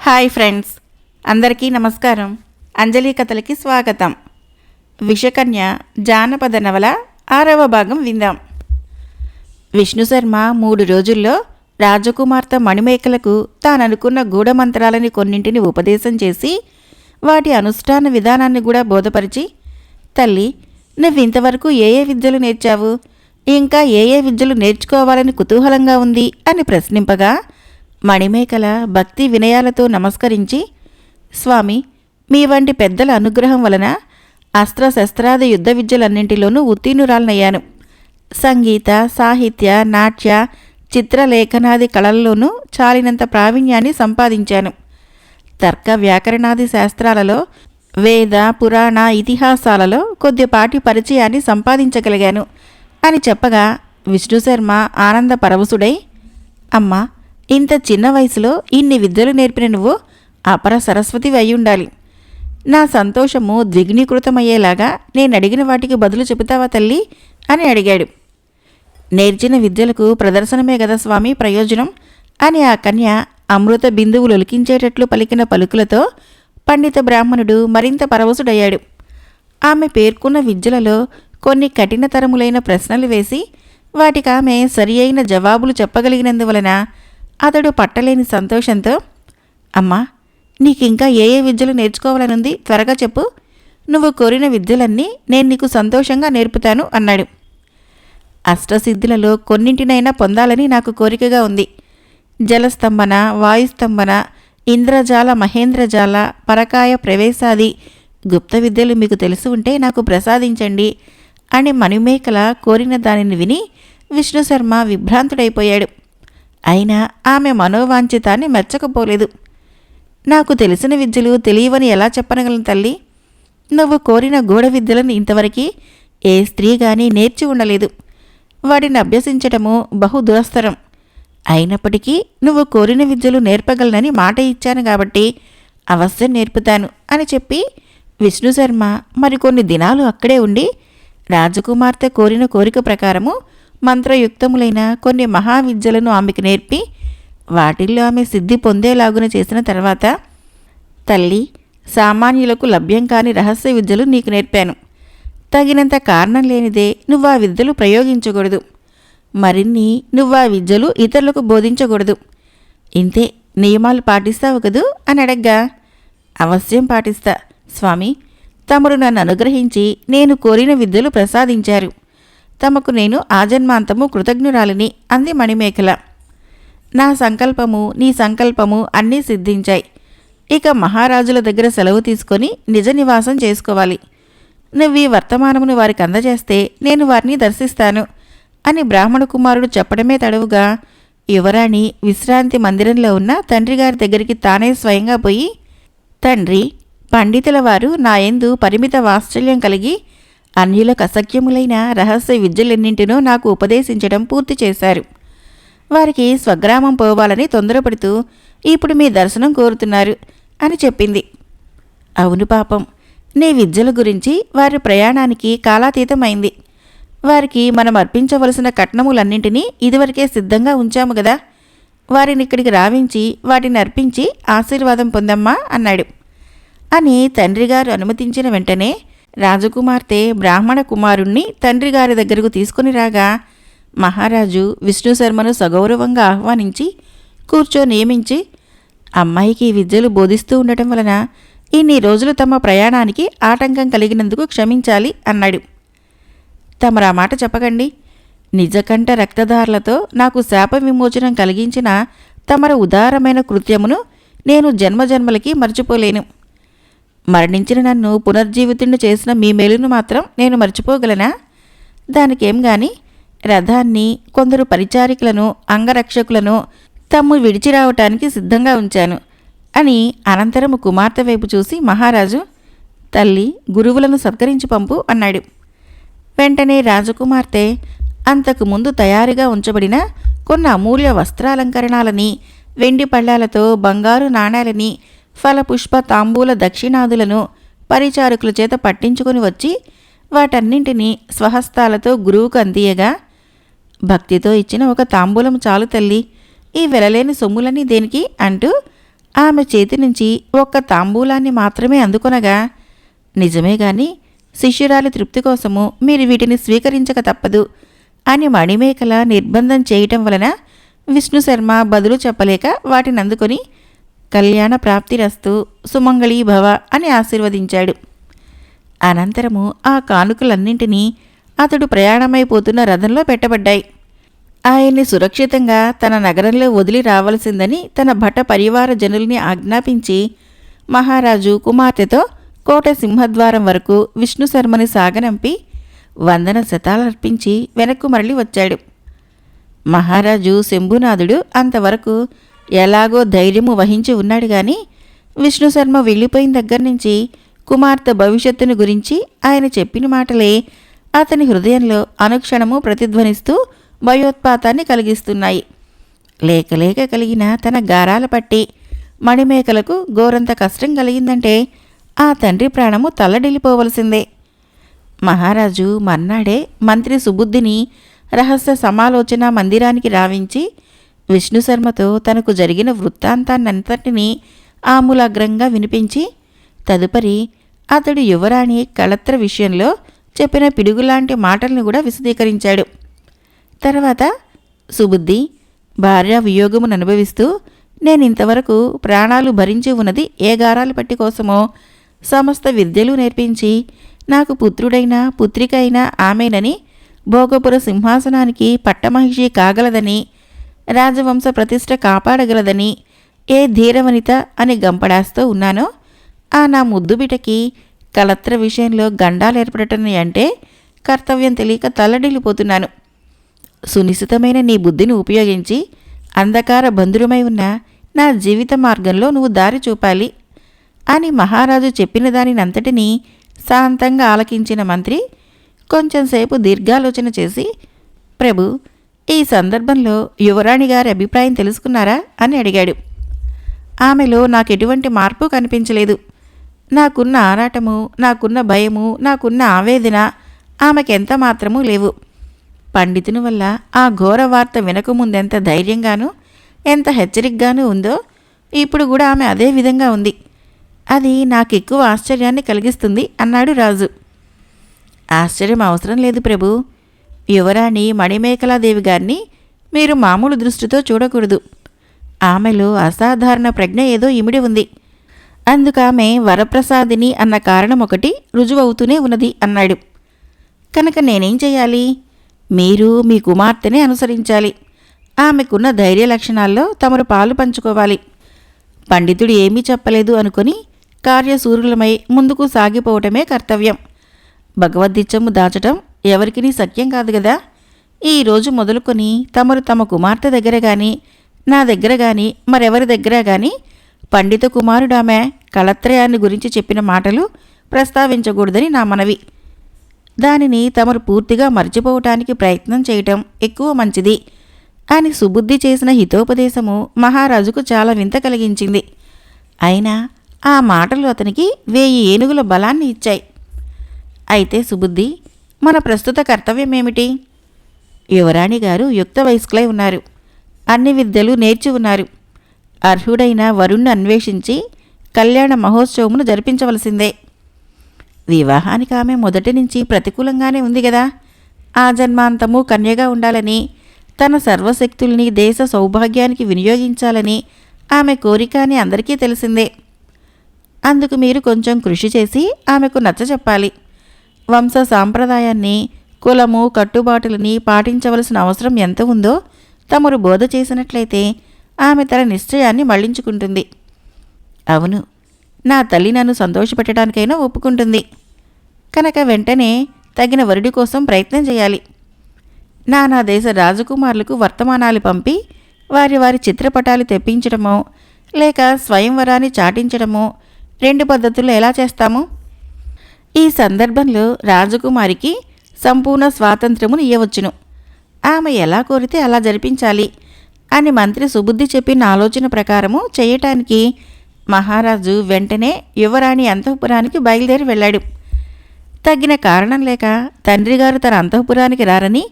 Hi friends, అందరికీ నమస్కారం. అంజలి కథలకి స్వాగతం. విషకన్య జానపద నవల 6వ భాగం విందాం. విష్ణుశర్మ 3 రోజుల్లో రాజకుమార్తె మణిమేకలకు తాననుకున్న గూఢమంత్రాలని కొన్నింటిని ఉపదేశం చేసి వాటి అనుష్ఠాన విధానాన్ని కూడా బోధపరిచి, తల్లి, నువ్వింతవరకు ఏ విద్యలు నేర్చావు, ఇంకా ఏ విద్యలు నేర్చుకోవాలని కుతూహలంగా ఉంది అని ప్రశ్నింపగా మణిమేకల భక్తి వినయాలతో నమస్కరించి, స్వామి, మీ వంటి పెద్దల అనుగ్రహం వలన అస్త్రశస్త్రాది యుద్ధ విద్యలన్నింటిలోనూ ఉత్తీర్ణురాలనయ్యాను. సంగీత, సాహిత్య, నాట్య, చిత్రలేఖనాది కళల్లోనూ చాలినంత ప్రావీణ్యాన్ని సంపాదించాను. తర్క వ్యాకరణాది శాస్త్రాలలో, వేద పురాణ ఇతిహాసాలలో కొద్దిపాటి పరిచయాన్ని సంపాదించగలిగాను అని చెప్పగా విష్ణుశర్మ ఆనంద పరవశుడై, అమ్మా, ఇంత చిన్న వయసులో ఇన్ని విద్యలు నేర్పిన నువ్వు అపర సరస్వతివి అయ్యుండాలి. నా సంతోషము ద్విగుణీకృతమయ్యేలాగా నేనడిగిన వాటికి బదులు చెబుతావా తల్లి అని అడిగాడు. నేర్చిన విద్యలకు ప్రదర్శనమే గదా స్వామి ప్రయోజనం అని ఆ కన్య అమృత బిందువులు ఒలికించేటట్లు పలికిన పలుకులతో పండిత బ్రాహ్మణుడు మరింత పరవశుడయ్యాడు. ఆమె పేర్కొన్న విద్యలలో కొన్ని కఠినతరములైన ప్రశ్నలు వేసి వాటికామె సరి అయిన జవాబులు చెప్పగలిగినందువలన అతడు పట్టలేని సంతోషంతో, అమ్మా, నీకింకా ఏ విద్యలు నేర్చుకోవాలనుంది, త్వరగా చెప్పు. నువ్వు కోరిన విద్యలన్నీ నేను నీకు సంతోషంగా నేర్పుతాను అన్నాడు. అష్టసిద్ధులలో కొన్నింటినైనా పొందాలని నాకు కోరికగా ఉంది. జలస్తంభన, వాయుస్తంభన, ఇంద్రజాల, మహేంద్రజాల, పరకాయ ప్రవేశాది గుప్త విద్యలు మీకు తెలిసి ఉంటే నాకు ప్రసాదించండి అని మణిమేకల కోరిన దానిని విని విష్ణుశర్మ విభ్రాంతుడైపోయాడు. అయినా ఆమె మనోవాంఛితాన్ని మెచ్చకపోలేదు. నాకు తెలిసిన విద్యలు తెలియవని ఎలా చెప్పనగలను తల్లి? నువ్వు కోరిన గూఢ విద్యలను ఇంతవరకు ఏ స్త్రీ గాని నేర్చి ఉండలేదు. వాటిని అభ్యసించటము బహు దురస్తరం. అయినప్పటికీ నువ్వు కోరిన విద్యలు నేర్పగలనని మాట ఇచ్చాను కాబట్టి అవశ్యం నేర్పుతాను అని చెప్పి విష్ణుశర్మ మరికొన్ని దినాలు అక్కడే ఉండి రాజకుమార్తె కోరిన కోరిక ప్రకారము మంత్రయుక్తములైన కొన్ని మహావిద్యలను ఆమెకు నేర్పి వాటిల్లో ఆమె సిద్ధి పొందేలాగున చేసిన తర్వాత, తల్లి, సామాన్యులకు లభ్యం కాని రహస్య విద్యలు నీకు నేర్పాను. తగినంత కారణం లేనిదే నువ్వు ఆ విద్యలు ప్రయోగించకూడదు. మరిన్ని నువ్వు ఆ విద్యలు ఇతరులకు బోధించకూడదు. ఇంతే, నియమాలు పాటిస్తావు కదూ అని అడగ్గా, అవశ్యం పాటిస్తా స్వామి. తమరు నన్ను అనుగ్రహించి నేను కోరిన విద్యలు ప్రసాదించారు. తమకు నేను ఆజన్మాంతము కృతజ్ఞురాలిని అంది మణిమేకల. నా సంకల్పము నీ సంకల్పము అన్నీ సిద్ధించాయి. ఇక మహారాజుల దగ్గర సెలవు తీసుకొని నిజ నివాసం చేసుకోవాలి. నువ్వు ఈ వర్తమానమును వారికి అందజేస్తే నేను వారిని దర్శిస్తాను అని బ్రాహ్మణ కుమారుడు చెప్పడమే తడవుగా యువరాణి విశ్రాంతి మందిరంలో ఉన్న తండ్రిగారి దగ్గరికి తానే స్వయంగా పోయి, తండ్రి, పండితుల వారు నాయందు పరిమిత వాత్సల్యం కలిగి అన్యులకు అసఖ్యములైన రహస్య విద్యలెన్నింటినో నాకు ఉపదేశించడం పూర్తి చేశారు. వారికి స్వగ్రామం పోవాలని తొందరపడుతూ ఇప్పుడు మీ దర్శనం కోరుతున్నారు అని చెప్పింది. అవును పాపం, నీ విద్యల గురించి వారి ప్రయాణానికి కాలాతీతమైంది. వారికి మనం అర్పించవలసిన కట్నములన్నింటినీ ఇదివరకే సిద్ధంగా ఉంచాము గదా, వారిని ఇక్కడికి రావించి వాటిని అర్పించి ఆశీర్వాదం పొందమ్మా అన్నాడు. అని తండ్రిగారు అనుమతించిన వెంటనే రాజకుమార్తె బ్రాహ్మణ కుమారుణ్ణి తండ్రిగారి దగ్గరకు తీసుకుని రాగా మహారాజు విష్ణుశర్మను సగౌరవంగా ఆహ్వానించి నియమించి, అమ్మాయికి ఈ విద్యలు బోధిస్తూ ఉండటం వలన ఇన్ని రోజులు తమ ప్రయాణానికి ఆటంకం కలిగినందుకు క్షమించాలి అన్నాడు. తమరా మాట చెప్పకండి. నిజకంఠ రక్తధారలతో నాకు శాప విమోచనం కలిగించిన తమర ఉదారమైన కృత్యమును నేను జన్మజన్మలకి మర్చిపోలేను. మరణించిన నన్ను పునర్జీవితుణ్ణి చేసిన మీ మేలును మాత్రం నేను మర్చిపోగలనా? దానికేం గాని రథాన్ని, కొందరు పరిచారికులను, అంగరక్షకులను తమ్ము విడిచి రావటానికి సిద్ధంగా ఉంచాను అని అనంతరము కుమార్తె వైపు చూసి మహారాజు, తల్లి, గురువులను సత్కరించి పంపు అన్నాడు. వెంటనే రాజకుమార్తె అంతకుముందు తయారుగా ఉంచబడిన కొన్ని అమూల్య వస్త్రాలంకరణాలని, వెండి పళ్ళాలతో బంగారు నాణేలని, ఫలపుష్ప తాంబూల దక్షిణాదులను పరిచారకుల చేత పట్టించుకొని వచ్చి వాటన్నింటినీ స్వహస్తాలతో గురువుకు అందియగా, భక్తితో ఇచ్చిన ఒక తాంబూలం చాలు తల్లి, ఈ వెలలేని సొమ్ములన్నీ దేనికి అంటూ ఆమె చేతి నుంచి ఒక్క తాంబూలాన్ని మాత్రమే అందుకొనగా, నిజమే గాని శిష్యురాలి తృప్తి కోసము మీరు వీటిని స్వీకరించక తప్పదు అని మణిమేకల నిర్బంధం చేయటం వలన విష్ణుశర్మ బదులు చెప్పలేక వాటిని అందుకొని కళ్యాణ ప్రాప్తిరస్తు సుమంగళీ భవ అని ఆశీర్వదించాడు. అనంతరము ఆ కానుకలన్నింటినీ అతడు ప్రయాణమైపోతున్న రథంలో పెట్టబడ్డాయి. ఆయన్ని సురక్షితంగా తన నగరంలో వదిలి రావలసిందని తన భట పరివార జనుల్ని ఆజ్ఞాపించి మహారాజు కుమార్తెతో కోట సింహద్వారం వరకు విష్ణుశర్మని సాగనంపి వందన శతాలర్పించి వెనక్కు మరలి వచ్చాడు. మహారాజు శంభునాథుడు అంతవరకు ఎలాగో ధైర్యము వహించి ఉన్నాడు గాని విష్ణుశర్మ వెళ్ళిపోయిన దగ్గర నుంచి కుమార్తె భవిష్యత్తును గురించి ఆయన చెప్పిన మాటలే అతని హృదయంలో అనుక్షణము ప్రతిధ్వనిస్తూ భయోత్పాతాన్ని కలిగిస్తున్నాయి. లేక కలిగిన తన గారాల పట్టి మణిమేకలకు ఘోరంత కష్టం కలిగిందంటే ఆ తండ్రి ప్రాణము తల్లడిల్లిపోవలసిందే. మహారాజు మర్నాడే మంత్రి సుబుద్ధిని రహస్య సమాలోచన మందిరానికి రావించి విష్ణుశర్మతో తనకు జరిగిన వృత్తాంతాన్నంతటినీ ఆమూలాగ్రంగా వినిపించి తదుపరి అతడు యువరాణి కళత్ర విషయంలో చెప్పిన పిడుగులాంటి మాటల్ని కూడా విశదీకరించాడు. తర్వాత సుబుద్ధి భార్య వియోగమును అనుభవిస్తూ నేనింతవరకు ప్రాణాలు భరించి ఉన్నది ఏ గారాలు పట్టి కోసమో సమస్త విద్యలు నేర్పించి నాకు పుత్రుడైనా పుత్రిక అయినా ఆమెనని భోగపుర సింహాసనానికి పట్టమహిషి కాగలదని రాజవంశ ప్రతిష్ఠ కాపాడగలదని ఏ ధీరవనిత అని గంపడాస్తూ ఉన్నానో ఆ నా ముద్దుబిటకి కళత్ర విషయంలో గండాలేర్పడటని అంటే కర్తవ్యం తెలియక తల్లడిల్లిపోతున్నాను. సునిశ్చితమైన నీ బుద్ధిని ఉపయోగించి అంధకార బంధురమై ఉన్న నా జీవిత మార్గంలో నువ్వు దారి చూపాలి అని మహారాజు చెప్పిన దానినంతటినీ శాంతంగా ఆలకించిన మంత్రి కొంచెంసేపు దీర్ఘాలోచన చేసి, ప్రభు, ఈ సందర్భంలో యువరాణి గారి అభిప్రాయం తెలుసుకున్నారా అని అడిగాడు. ఆమెలో నాకెటువంటి మార్పు కనిపించలేదు. నాకున్న ఆరాటము, నాకున్న భయము, నాకున్న ఆవేదన ఆమెకెంత మాత్రమూ లేవు. పండితుని వల్ల ఆ ఘోర వార్త వినకముందెంత ధైర్యంగానూ ఎంత హెచ్చరికగానూ ఉందో ఇప్పుడు కూడా ఆమె అదే విధంగా ఉంది. అది నాకెక్కువ ఆశ్చర్యాన్ని కలిగిస్తుంది అన్నాడు రాజు. ఆశ్చర్యం అవసరం లేదు ప్రభు. యువరాణి మణిమేకలాదేవి గారిని మీరు మామూలు దృష్టితో చూడకూడదు. ఆమెలో అసాధారణ ప్రజ్ఞ ఏదో ఇమిడి ఉంది. అందుకామె వరప్రసాదిని అన్న కారణం ఒకటి రుజువవుతూనే ఉన్నది అన్నాడు. కనుక నేనేం చెయ్యాలి? మీరు మీ కుమార్తెనే అనుసరించాలి. ఆమెకున్న ధైర్య లక్షణాల్లో తమరు పాలు పంచుకోవాలి. పండితుడు ఏమీ చెప్పలేదు అనుకుని కార్యసూరులమై ముందుకు సాగిపోవటమే కర్తవ్యం. భగవద్దిచ్చము దాచటం ఎవరికినీ సఖ్యం కాదు గదా. ఈరోజు మొదలుకొని తమరు తమ కుమార్తె దగ్గర గాని నా దగ్గర గాని మరెవరి దగ్గర గాని పండిత కుమారుడామె కళత్రయాన్ని గురించి చెప్పిన మాటలు ప్రస్తావించకూడదని నా మనవి. దానిని తమరు పూర్తిగా మర్చిపోవటానికి ప్రయత్నం చేయటం ఎక్కువ మంచిది అని సుబుద్ధి చేసిన హితోపదేశము మహారాజుకు చాలా వింత కలిగించింది. అయినా ఆ మాటలు అతనికి 1000 ఏనుగుల బలాన్ని ఇచ్చాయి. అయితే సుబుద్ధి, మన ప్రస్తుత కర్తవ్యమేమిటి? యువరాణి గారు యుక్త వయస్కులై ఉన్నారు. అన్ని విద్యలు నేర్చి ఉన్నారు. అర్హుడైన వరుణ్ణి అన్వేషించి కళ్యాణ మహోత్సవమును జరిపించవలసిందే. వివాహానికి ఆమె మొదటి నుంచి ప్రతికూలంగానే ఉంది గదా. ఆ జన్మాంతము కన్యగా ఉండాలని, తన సర్వశక్తుల్ని దేశ సౌభాగ్యానికి వినియోగించాలని ఆమె కోరిక అని అందరికీ తెలిసిందే. అందుకు మీరు కొంచెం కృషి చేసి ఆమెకు నచ్చచెప్పాలి. వంశ సాంప్రదాయాన్ని, కులము కట్టుబాటులని పాటించవలసిన అవసరం ఎంత ఉందో తమరు బోధ చేసినట్లయితే ఆమె తన నిశ్చయాన్ని మళ్లించుకుంటుంది. అవును, నా తల్లి నన్ను సంతోషపెట్టడానికైనా ఒప్పుకుంటుంది. కనుక వెంటనే తగిన వరుడి కోసం ప్రయత్నం చేయాలి. నానా దేశ రాజకుమారులకు వర్తమానాలు పంపి వారి చిత్రపటాలు తెప్పించడమో లేక స్వయంవరాన్ని చాటించడమో 2 పద్ధతుల్లో ఎలా చేస్తాము? ఈ సందర్భంలో రాజకుమారికి సంపూర్ణ స్వాతంత్ర్యమును ఇవ్వవచ్చును. ఆమె ఎలా కోరితే అలా జరిపించాలి అని మంత్రి సుబుద్ధి చెప్పిన ఆలోచన ప్రకారము చేయటానికి మహారాజు వెంటనే యువరాణి అంతఃపురానికి బయలుదేరి వెళ్ళాడు. తగిన కారణం లేక తండ్రిగారు తన అంతఃపురానికి రారని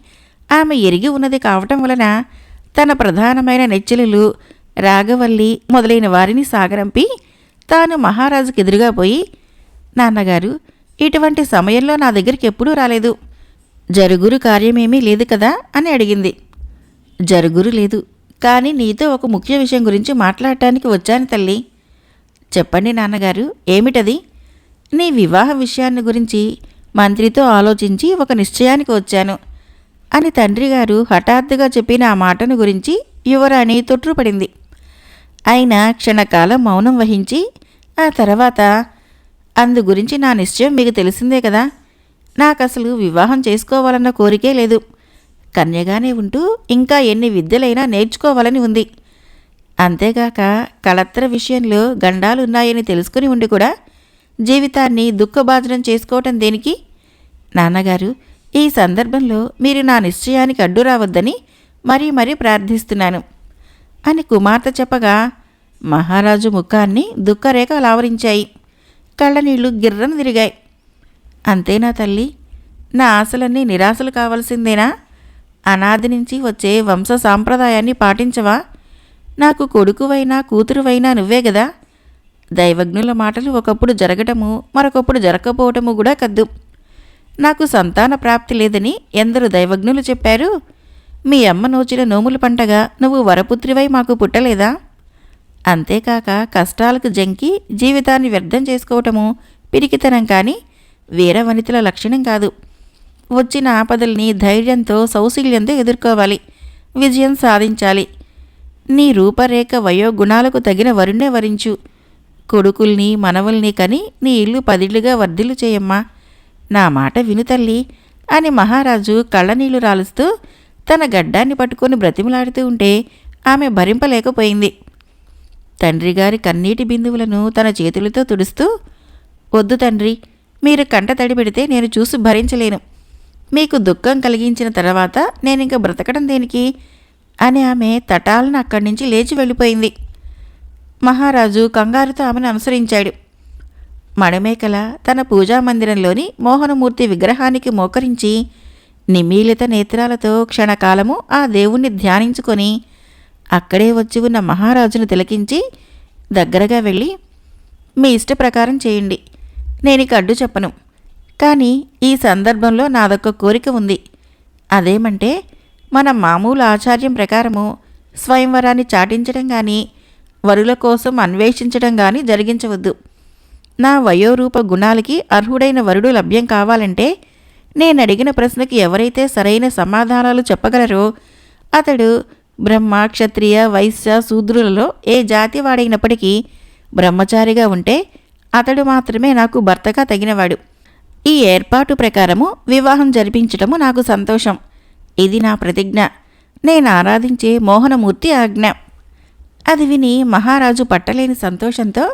ఆమె ఎరిగి ఉన్నది కావటం వలన తన ప్రధానమైన నెచ్చెలులు రాగవల్లి మొదలైన వారిని సాగరంపి తాను మహారాజుకి ఎదురుగా పోయి, నాన్నగారు, ఇటువంటి సమయంలో నా దగ్గరికి ఎప్పుడూ రాలేదు. జరుగురు కార్యమేమీ లేదు కదా అని అడిగింది. జరుగురు లేదు, కానీ నీతో ఒక ముఖ్య విషయం గురించి మాట్లాడటానికి వచ్చాను తల్లి. చెప్పండి నాన్నగారు, ఏమిటది? నీ వివాహ విషయాన్ని గురించి మంత్రితో ఆలోచించి ఒక నిశ్చయానికి వచ్చాను అని తండ్రిగారు హఠాత్తుగా చెప్పిన ఆ మాటను గురించి యువరాణి తొట్రుపడింది. అయినా క్షణకాలం మౌనం వహించి ఆ తర్వాత, అందు గురించి నా నిశ్చయం మీకు తెలిసిందే కదా. నాకసలు వివాహం చేసుకోవాలన్న కోరికే లేదు. కన్యగానే ఉంటూ ఇంకా ఎన్ని విద్యలైనా నేర్చుకోవాలని ఉంది. అంతేగాక కళత్ర విషయంలో గండాలున్నాయని తెలుసుకుని ఉండి కూడా జీవితాన్ని దుఃఖభాజనం చేసుకోవటం దేనికి? నాన్నగారు, ఈ సందర్భంలో మీరు నా నిశ్చయానికి అడ్డు రావద్దని మరీ ప్రార్థిస్తున్నాను అని కుమార్తె చెప్పగా మహారాజు ముఖాన్ని దుఃఖరేఖలు ఆవరించాయి. కళ్ళనీళ్లు గిర్రను తిరిగాయి. అంతేనా తల్లి? నా ఆశలన్నీ నిరాశలు కావాల్సిందేనా? అనాది నుంచి వచ్చే వంశ సాంప్రదాయాన్ని పాటించవా? నాకు కొడుకువైనా కూతురువైనా నువ్వే గదా. దైవజ్ఞుల మాటలు ఒకప్పుడు జరగటము మరొకప్పుడు జరగకపోవటము కూడా కద్దు. నాకు సంతాన ప్రాప్తి లేదని ఎందరు దైవజ్ఞులు చెప్పారు. మీ అమ్మ నోచిన నోముల పంటగా నువ్వు వరపుత్రివై మాకు పుట్టలేదా? అంతేకాక కష్టాలకు జంకి జీవితాన్ని వ్యర్థం చేసుకోవటము పిరికితనం కానీ వీరవనితల లక్షణం కాదు. వచ్చిన ఆపదల్ని ధైర్యంతో సౌశీల్యంతో ఎదుర్కోవాలి, విజయం సాధించాలి. నీ రూపరేఖ వయోగుణాలకు తగిన వరుణ్ణే వరించు. కొడుకుల్ని మనవల్ని కని నీ ఇల్లు 10 ఇళ్లుగా వర్ధిల్లు చేయమ్మా. నా మాట విను తల్లి అని మహారాజు కళ్ళనీళ్లు రాలుస్తూ తన గడ్డాన్ని పట్టుకొని బ్రతిమలాడుతూ ఉంటే ఆమె భరింపలేకపోయింది. తండ్రిగారి కన్నీటి బిందువులను తన చేతులతో తుడుస్తూ, వద్దు తండ్రి, మీరు కంట తడి పెడితే నేను చూసి భరించలేను. మీకు దుఃఖం కలిగించిన తర్వాత నేనింక బ్రతకడం దేనికి అని ఆమె తటాలను అక్కడి నుంచి లేచి వెళ్ళిపోయింది. మహారాజు కంగారుతో ఆమెను అనుసరించాడు. మణిమేకల తన పూజామందిరంలోని మోహనమూర్తి విగ్రహానికి మోకరించి నిమీలిత నేత్రాలతో క్షణకాలము ఆ దేవుణ్ణి ధ్యానించుకొని అక్కడే వచ్చి ఉన్న మహారాజును తిలకించి దగ్గరగా వెళ్ళి, మీ ఇష్ట ప్రకారం చేయండి, నేనిక అడ్డు చెప్పను. కానీ ఈ సందర్భంలో నాదొక్క కోరిక ఉంది. అదేమంటే మన మామూలు ఆచార్యం ప్రకారము స్వయంవరాన్ని చాటించడం కానీ వరుల కోసం అన్వేషించడం కానీ జరిగించవద్దు. నా వయోరూప గుణాలకి అర్హుడైన వరుడు లభ్యం కావాలంటే నేనడిగిన ప్రశ్నకి ఎవరైతే సరైన సమాధానాలు చెప్పగలరో అతడు బ్రహ్మ, క్షత్రియ, వైశ్య, శూద్రులలో ఏ జాతి వాడైనప్పటికీ బ్రహ్మచారిగా ఉంటే అతడు మాత్రమే నాకు భర్తగా తగినవాడు. ఈ ఏర్పాటు ప్రకారము వివాహం జరిపించటము నాకు సంతోషం. ఇది నా ప్రతిజ్ఞ, నేను ఆరాధించే మోహనమూర్తి ఆజ్ఞ. అది విని మహారాజు పట్టలేని సంతోషంతో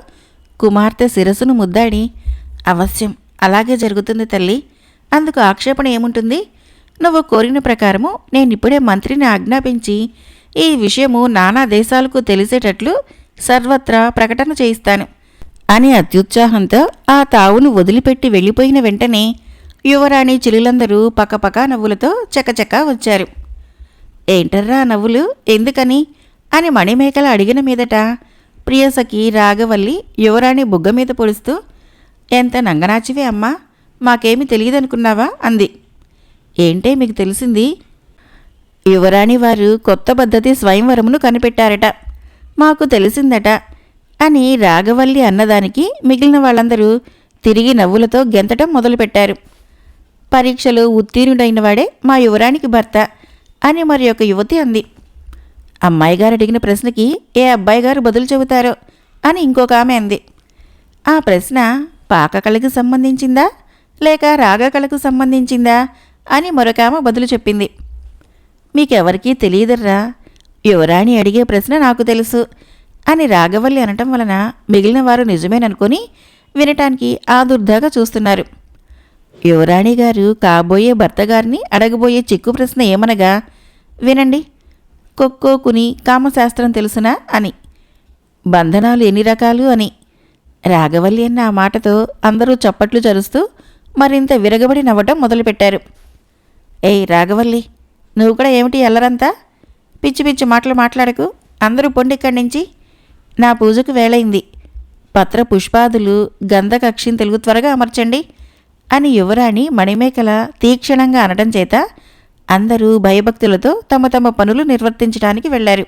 కుమార్తె శిరస్సును ముద్దాడి, అవశ్యం అలాగే జరుగుతుంది తల్లి, అందుకు ఆక్షేపణ ఏముంటుంది? నువ్వు కోరిన ప్రకారము నేనిప్పుడే మంత్రిని ఆజ్ఞాపించి ఈ విషయము నానా దేశాలకు తెలిసేటట్లు సర్వత్రా ప్రకటన చేయిస్తాను అని అత్యుత్సాహంతో ఆ తావును వదిలిపెట్టి వెళ్ళిపోయిన వెంటనే యువరాణి చెల్లులందరూ పక్కపక్క నవ్వులతో చకచకా వచ్చారు. ఏంటర్రా నవ్వులు, ఎందుకని అని మణిమేకల అడిగిన మీదట ప్రియసఖి రాగవల్లి యువరాణి బుగ్గ మీద పొడుస్తూ, ఎంత నంగనాచివే అమ్మా, మాకేమీ తెలియదనుకున్నావా అంది. ఏంటే మీకు తెలిసింది? యువరాణి వారు కొత్త పద్ధతి స్వయంవరమును కనిపెట్టారట, మాకు తెలిసిందట అని రాగవల్లి అన్నదానికి మిగిలిన వాళ్ళందరూ తిరిగి నవ్వులతో గెంతటం మొదలుపెట్టారు. పరీక్షలో ఉత్తీర్ణుడైన వాడే మా యువరానికి భర్త అని మరి ఒక యువతి అంది. అమ్మాయి గారు అడిగిన ప్రశ్నకి ఏ అబ్బాయి గారు బదులు చెబుతారో అని ఇంకొక ఆమె అంది. ఆ ప్రశ్న పాకకళకు సంబంధించిందా లేక రాగకళకు సంబంధించిందా అని మరొక ఆమె బదులు చెప్పింది. మీకెవరికీ తెలియదర్రా, యువరాణి అడిగే ప్రశ్న నాకు తెలుసు అని రాగవల్లి అనటం వలన మిగిలిన వారు నిజమేననుకొని వినటానికి ఆదుర్దాగా చూస్తున్నారు. యువరాణి గారు కాబోయే భర్తగారిని అడగబోయే చిక్కు ప్రశ్న ఏమనగా, వినండి, కొక్కోకుని కామశాస్త్రం తెలుసునా అని, బంధనాలు ఎన్ని రకాలు అని. రాగవల్లి అన్న ఆ మాటతో అందరూ చప్పట్లు జరుస్తూ మరింత విరగబడి నవ్వటం మొదలుపెట్టారు. ఏయ్ రాగవల్లి, నువ్వు కూడా ఏమిటి అల్లరంతా? పిచ్చి పిచ్చి మాటలు మాట్లాడకు అందరూ పొండిక్కడి నుంచి. నా పూజకు వేళైంది. పత్ర పుష్పాదులు గంధకక్షింతలు త్వరగా అమర్చండి అని యువరాణి మణిమేకల తీక్షణంగా అనడం చేత అందరూ భయభక్తులతో తమ తమ పనులు నిర్వర్తించడానికి వెళ్లారు.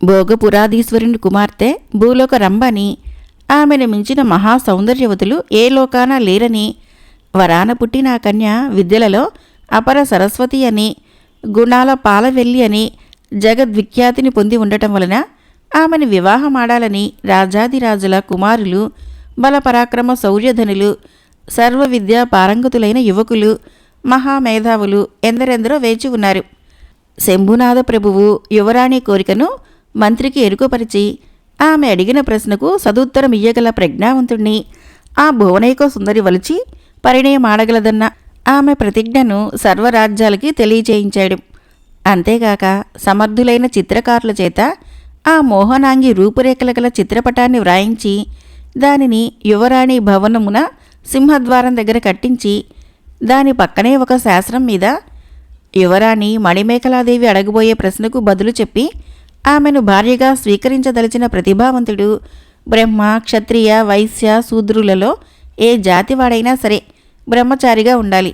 భోగపురాధీశ్వరుని కుమార్తె భూలోక రంభని, ఆమెను మించిన మహాసౌందర్యవతులు ఏ లోకాన లేరని, వరాన పుట్టిన ఆ కన్య విద్యలలో అపర సరస్వతి అని, గుణాల పాలవెల్లి అని జగద్విఖ్యాతిని పొంది ఉండటం వలన ఆమెను వివాహమాడాలని రాజాదిరాజుల కుమారులు, బలపరాక్రమ శౌర్యధనులు, సర్వ విద్యా పారంగతులైన యువకులు, మహామేధావులు ఎందరెందరో వేచి ఉన్నారు. శంభునాథ ప్రభువు యువరాణి కోరికను మంత్రికి ఎరుకపరిచి ఆమె అడిగిన ప్రశ్నకు సదుత్తరమియ్యగల ప్రజ్ఞావంతుణ్ణి ఆ భువనైక సుందరి వలిచి పరిణయమాడగలదన్న ఆమె ప్రతిజ్ఞను సర్వరాజ్యాలకి తెలియచేయించాడు. అంతేగాక సమర్థులైన చిత్రకారుల చేత ఆ మోహనాంగి రూపురేఖల గల చిత్రపటాన్ని వ్రాయించి దానిని యువరాణి భవనమున సింహద్వారం దగ్గర కట్టించి దాని పక్కనే ఒక శాస్త్రం మీద యువరాణి మణిమేఖలాదేవి అడగబోయే ప్రశ్నకు బదులు చెప్పి ఆమెను భార్యగా స్వీకరించదలిచిన ప్రతిభావంతుడు బ్రహ్మ, క్షత్రియ, వైశ్య, శూద్రులలో ఏ జాతివాడైనా సరే బ్రహ్మచారిగా ఉండాలి.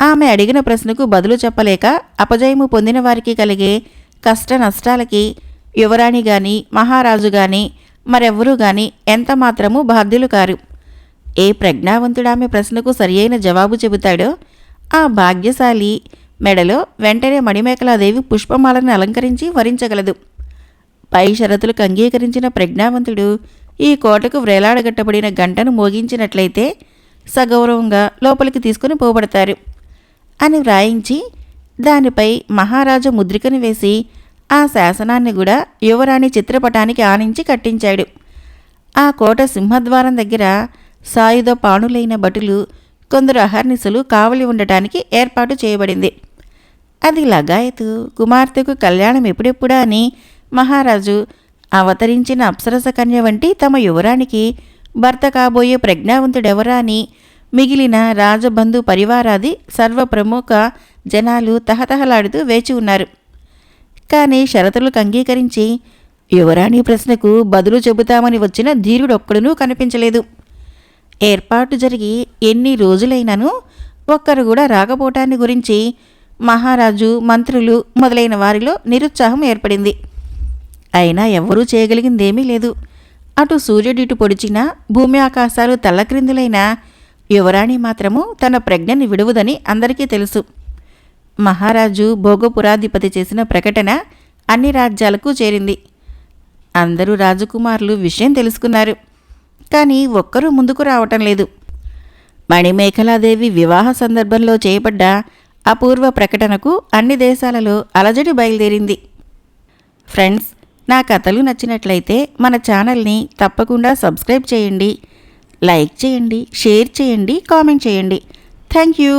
ఆమె అడిగిన ప్రశ్నకు బదులు చెప్పలేక అపజయము పొందిన వారికి కలిగే కష్ట నష్టాలకి యువరాణి గాని మహారాజు గాని మరెవ్వరూ గాని ఎంతమాత్రమూ బాధ్యులు కారు. ఏ ప్రజ్ఞావంతుడామె ప్రశ్నకు సరియైన జవాబు చెబుతాడో ఆ భాగ్యశాలి మెడలో వెంటనే మణిమేఖలాదేవి పుష్పమాలను అలంకరించి వరించగలదు. పై షరతులకు అంగీకరించిన ప్రజ్ఞావంతుడు ఈ కోటకు వ్రేలాడగట్టబడిన గంటను మోగించినట్లయితే సగౌరవంగా లోపలికి తీసుకుని పోబడతారు అని వ్రాయించి దానిపై మహారాజు ముద్రికను వేసి ఆ శాసనాన్ని కూడా యువరాణి చిత్రపటానికి ఆనించి కట్టించాడు. ఆ కోట సింహద్వారం దగ్గర సాయుధ పాణులైన భటులు కొందరు అహర్నిశలు కావలి ఉండటానికి ఏర్పాటు చేయబడింది. అది లగాయతు కుమార్తెకు కళ్యాణం ఎప్పుడెప్పుడా అని మహారాజు అవతరించిన అప్సరస కన్య వంటి తమ యువరానికి భర్త కాబోయే ప్రజ్ఞావంతుడెవరా అని మిగిలిన రాజబంధు పరివారాది సర్వప్రముఖ జనాలు తహతహలాడుతూ వేచి ఉన్నారు. కానీ షరతులకు అంగీకరించి యువరాణి ప్రశ్నకు బదులు చెబుతామని వచ్చిన ధీరుడొక్కడునూ కనిపించలేదు. ఏర్పాటు జరిగి ఎన్ని రోజులైనను ఒక్కరు కూడా రాకపోవటాన్ని గురించి మహారాజు, మంత్రులు మొదలైన వారిలో నిరుత్సాహం ఏర్పడింది. అయినా ఎవ్వరూ చేయగలిగిందేమీ లేదు. అటు సూర్యుడిటు పొడిచినా భూమి ఆకాశాలు తల్లక్రిందులైనా యువరాణి మాత్రము తన ప్రజ్ఞని విడువదని అందరికీ తెలుసు. మహారాజు భోగపురాధిపతి చేసిన ప్రకటన అన్ని రాజ్యాలకు చేరింది. అందరూ రాజకుమారులు విషయం తెలుసుకున్నారు. కానీ ఒక్కరూ ముందుకు రావటం లేదు. మణిమేఖలాదేవి వివాహ సందర్భంలో చేయబడ్డ అపూర్వ ప్రకటనకు అన్ని దేశాలలో అలజడి బయలుదేరింది. ఫ్రెండ్స్, నా కథలు నచ్చినట్లయితే మన ఛానల్ని తప్పకుండా సబ్స్క్రైబ్ చేయండి, లైక్ చేయండి, షేర్ చేయండి, కామెంట్ చేయండి. Thank you.